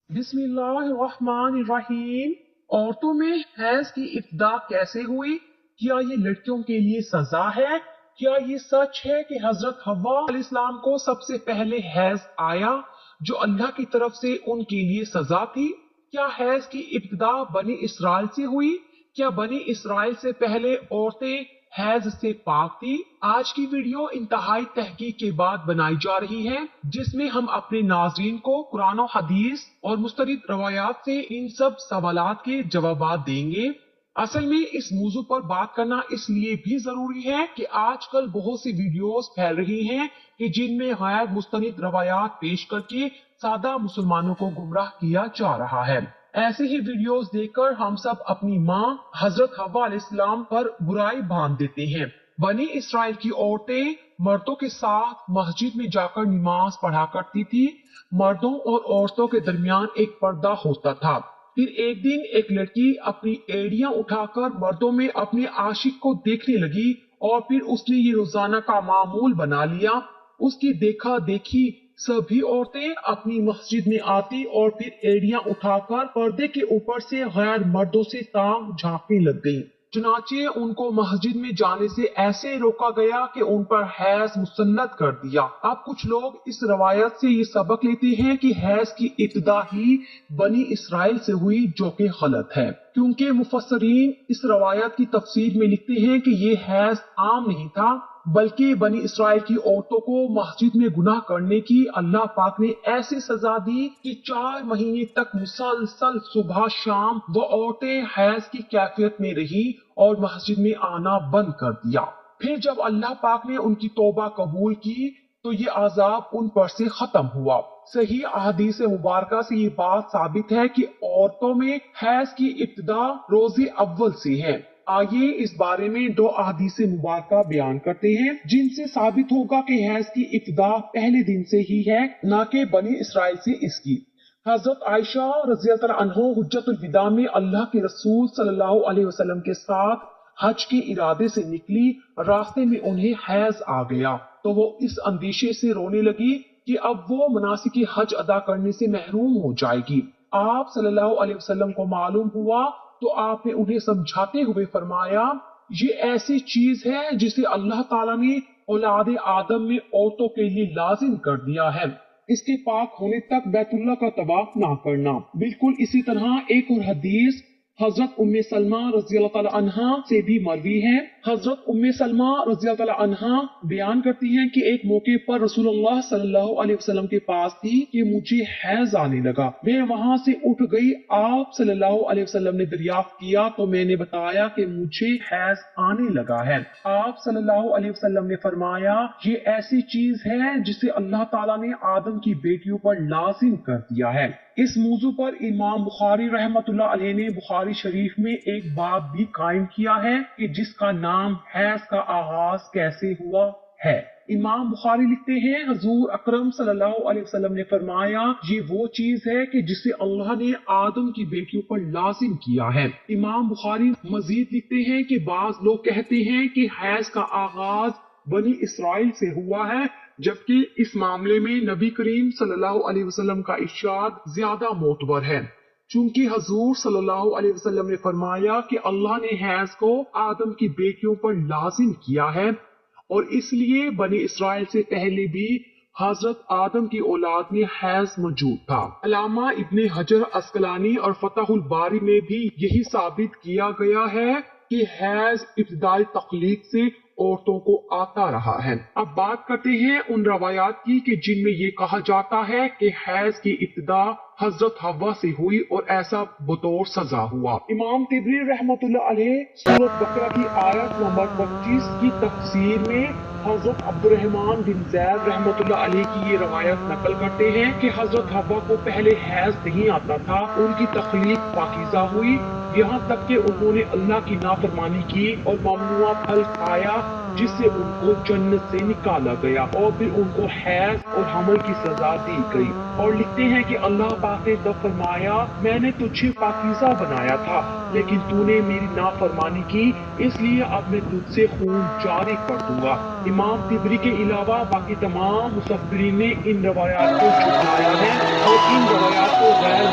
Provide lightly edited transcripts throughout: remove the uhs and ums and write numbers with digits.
बिस्मिल्लाहिर्रहमानिर्रहीम। औरतों में हैज की इब्तिदा कैसे हुई? क्या ये लड़कियों के लिए सजा है? क्या ये सच है कि हजरत हव्वा अलैहिस्सलाम को सबसे पहले हैज आया जो अल्लाह की तरफ से उनके लिए सजा थी? क्या हैज की इब्तिदा बनी इसराइल से हुई? क्या बनी इसराइल से पहले औरतें हैज से पाक थी? आज की वीडियो इंतहाई तहकीक के बाद बनाई जा रही है, जिसमें हम अपने नाज़रीन को कुरान और हदीस और मुस्तनिद रवायात से इन सब सवालात के जवाबात देंगे। असल में इस मौजू पर बात करना इसलिए भी जरूरी है कि आजकल बहुत सी वीडियोस फैल रही हैं कि जिनमें गैर मुस्तनिद रवायात पेश करके सादा मुसलमानों को गुमराह किया जा रहा है। ऐसे ही वीडियोस देखकर हम सब अपनी माँ हजरत हव्वा अलैहिस्सलाम पर बुराई बांध देते हैं। बनी इसराइल की औरतें मर्दों के साथ मस्जिद में जाकर नमाज पढ़ा करती थी। मर्दों और औरतों के दरमियान एक पर्दा होता था। फिर एक दिन एक लड़की अपनी एड़ियां उठाकर मर्दों में अपने आशिक को देखने लगी और फिर उसने ये रोजाना का मामूल बना लिया। उसकी देखा देखी सभी औरतें अपनी मस्जिद में आती और फिर एड़ियां उठाकर पर्दे के ऊपर से गैर मर्दों से ताक झांकने लग गईं। चुनाचे उनको मस्जिद में जाने से ऐसे रोका गया कि उन पर हैज मुसन्नत कर दिया। अब कुछ लोग इस रवायत से ये सबक लेते हैं कि हैज की इब्तिदा ही बनी इसराइल से हुई, जो कि गलत है, क्योंकि मुफस्सरीन इस रवायत की तफसीर में लिखते हैं कि ये हैज आम नहीं था, बल्कि बनी इसराइल की औरतों को मस्जिद में गुनाह करने की अल्लाह पाक ने ऐसी सजा दी कि 4 महीने तक मुसलसल सुबह शाम वो औरतें हैज की कैफियत में रही और मस्जिद में आना बंद कर दिया। फिर जब अल्लाह पाक ने उनकी तौबा कबूल की तो ये अजाब उन पर से खत्म हुआ। सही अहदीस मुबारका से ये बात साबित है कि औरतों में हैज की इब्तिदा रोजे अव्वल से है। आइए इस बारे में 2 अहदीस मुबारका बयान करते हैं जिनसे साबित होगा कि हैज की इब्तिदा पहले दिन से ही है, न कि बनी इसराइल से इसकी। हजरत आयशा रज़ियल्लाहु अन्हा हुज्जतुल विदा में अल्लाह के रसूल सल्लल्लाहु अलैहि वसल्लम के साथ हज के इरादे से निकली। रास्ते में उन्हें हैज आ गया तो वो इस अंदेशे से रोने लगी कि अब वो मनासिक हज अदा करने से महरूम हो जाएगी। आप सल्लल्लाहु अलैहि वसल्लम को मालूम हुआ तो आपने उन्हें समझाते हुए फरमाया, ये ऐसी चीज है जिसे अल्लाह ताला ने औलाद आदम में औरतों के लिए लाजिम कर दिया है, इसके पाक होने तक बैतुल्लाह का तवाफ ना करना। बिल्कुल इसी तरह एक और हदीस हजरत उम्मे सलमा रज़ियल्लाहु ताला अन्हा से भी मरवी है। हजरत उम्मे सलमा रज़ियल्लाहु ताला अन्हा बयान करती हैं कि एक मौके पर रसूलुल्लाह सल्लल्लाहु अलैहि वसल्लम के पास थी कि मुझे हैज आने लगा। मैं वहां से उठ गई। आप सल्लल्लाहु अलैहि वसल्लम ने दरियाफ्त किया तो मैंने बताया कि मुझे हैज आने लगा है। आप सल्लल्लाहु अलैहि वसल्लम ने फरमाया, ये ऐसी चीज है जिसे अल्लाह ताला ने आदम की बेटियों पर लाजिम कर दिया है। इस मौजू पर इमाम बुखारी रहमतुल्लाह अलैह ने बुखारी शरीफ में एक बाब भी कायम किया है कि जिसका नाम हैज का आगाज कैसे हुआ है। इमाम बुखारी लिखते हैं, हुजूर अकरम सल्लल्लाहु अलैहि वसल्लम ने फरमाया, ये वो चीज है कि जिसे अल्लाह ने आदम की बेटियों पर लाजिम किया है। इमाम बुखारी मजीद लिखते हैं कि बाज लोग कहते हैं कि हैज का आगाज बनी इसराइल से हुआ है, जबकि इस मामले में नबी करीम सल्लल्लाहु अलैहि वसल्लम का इरशाद ज्यादा मोतबर है, चूंकि हुजूर सल्लल्लाहु अलैहि वसल्लम ने फरमाया कि अल्लाह ने हैज को आदम की बेटियों पर लाजिम किया है और इसलिए बनी इसराइल से पहले भी हजरत आदम की औलाद में हैज मौजूद था। अल्लामा इब्ने हजर अस्कलानी और फतहुल बारी में भी यही साबित किया गया है कि हैज इब्तिदाई तख्लीक से औरतों को आता रहा है। अब बात करते हैं उन रवायात की कि जिनमें ये कहा जाता है कि हैज की इब्तिदा हजरत हव्वा से हुई और ऐसा बतौर सजा हुआ। इमाम तिबरी रहमतुल्लाह अलैह सूरत बकरा की आयत नंबर 25 की तफसीर में हजरत अब्दुर्रहमान बिन ज़ैद रहमतुल्लाह अलैह की ये रवायत नकल करते हैं कि हजरत हव्वा को पहले हैज नहीं आता था, उनकी तख्लीक पाकीज़ा हुई, यहाँ तक कि उन्होंने अल्लाह की नाफरमानी की और ममनुआ फल खाया जिससे उनको जन्नत से निकाला गया और फिर उनको हैज और हमल की सजा दी गई। और लिखते हैं कि अल्लाह पाक ने तब फरमाया, मैंने तुझे पाकीज़ा बनाया था लेकिन तूने मेरी नाफरमानी की, इसलिए अब मैं तुझसे खून जारी कर दूंगा। इमाम तिबरी के अलावा बाकी तमाम मुसफ़्फ़िरीन ने इन रवायात को झुठलाया है और इन रवायात को गैर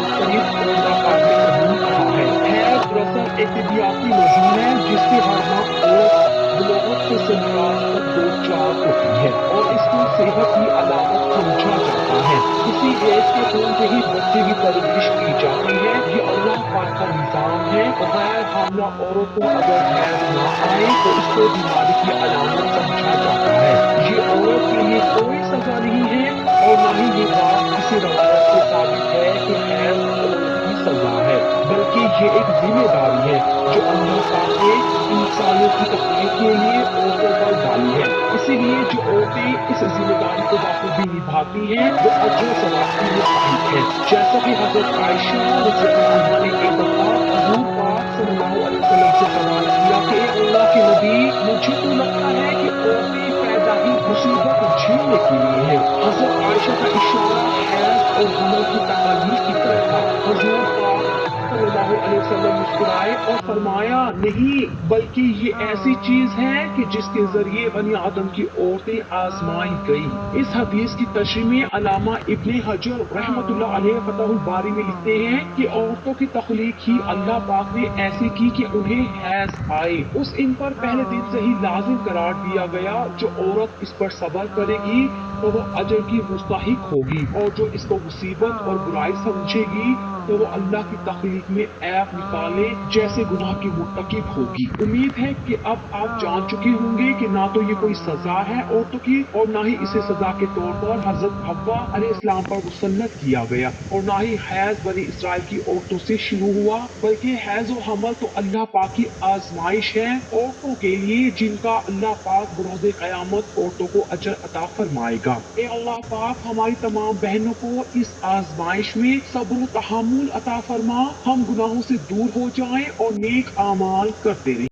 کافی نظیر ہے جس سے ہر ماہ عورت بلوغت سے سنوات تک دو چار ہوتی ہے اور اس کو صحت کی علامت سمجھا جاتا ہے. اسی ایج کے خون سے ہی بچے کی پرورش کی جاتی ہے. یہ اللہ پاک کا نظام ہے. غیر حاملہ عورت کو اگر حیض نہ آئے تو اس کو بیماری کی علامت سمجھا جاتا ہے. یہ عورت کے لیے کوئی سزا نہیں ہے اور نہ ہی یہ بات کسی روایت سے ثابت ہے کہ حیض عورت کی سزا ہے، بلکہ یہ ایک ذمہ داری ہے جو اللہ پاک نے انسانوں کی تخلیق کے لیے عورتوں پر ڈالی ہے. اسی لیے جو عورتیں اس ذمہ داری کو بخوبی نبھاتی ہیں وہ اجر و ثواب کی مستحق ہیں. جیسا کہ حضرت عائشہ رضی اللہ عنہا نے ایک دفعہ حضور پاک صلی اللہ علیہ وسلم سے سوال کیا کہ اے اللہ کے نبی، مجھے تو لگتا ہے کہ عورتیں پیدا ہی مصیبت جھیلنے کے لیے ہیں. حضرت عائشہ کا اشارہ حیض اور حمل کی تکالیف کی طرف تھا. حضور پاک صلی اللہ علیہ وسلم مسکرائے اور فرمایا نہیں، بلکہ یہ ایسی چیز ہے کہ جس کے ذریعے بنی آدم کی عورتیں آزمائی گئی. اس حدیث کی تشریح میں علامہ ابن حجر رحمۃ اللہ علیہ فتح الباری میں لکھتے ہیں کہ عورتوں کی تخلیق ہی اللہ پاک نے ایسی کی کہ انہیں حیض آئے. ان پر پہلے دن سے ہی لازم قرار دیا گیا. جو عورت اس پر صبر کرے گی تو وہ اجر کی مستحق ہوگی اور جو اس کو مصیبت اور برائی سمجھے گی تو وہ اللہ کی تخلیق میں عیب نکالے جیسے گناہ کی مرتکب ہوگی. امید ہے کہ اب آپ جان چکے ہوں گے کہ نہ تو یہ کوئی سزا ہے عورتوں کی اور نہ ہی اسے سزا کے طور پر حضرت حوا علیہ السلام پر مسلط کیا گیا اور نہ ہی حیض بنی اسرائیل کی عورتوں سے شروع ہوا، بلکہ حیض و حمل تو اللہ پاک کی آزمائش ہے عورتوں کے لیے جن کا اللہ پاک بروز قیامت عورتوں کو اجر عطا فرمائے گا. اے اللہ پاک ہماری تمام بہنوں کو اس آزمائش میں صبر و تحمل عطا فرما، ہم گناہوں سے دور ہو جائیں اور نیک اعمال کرتے رہیں.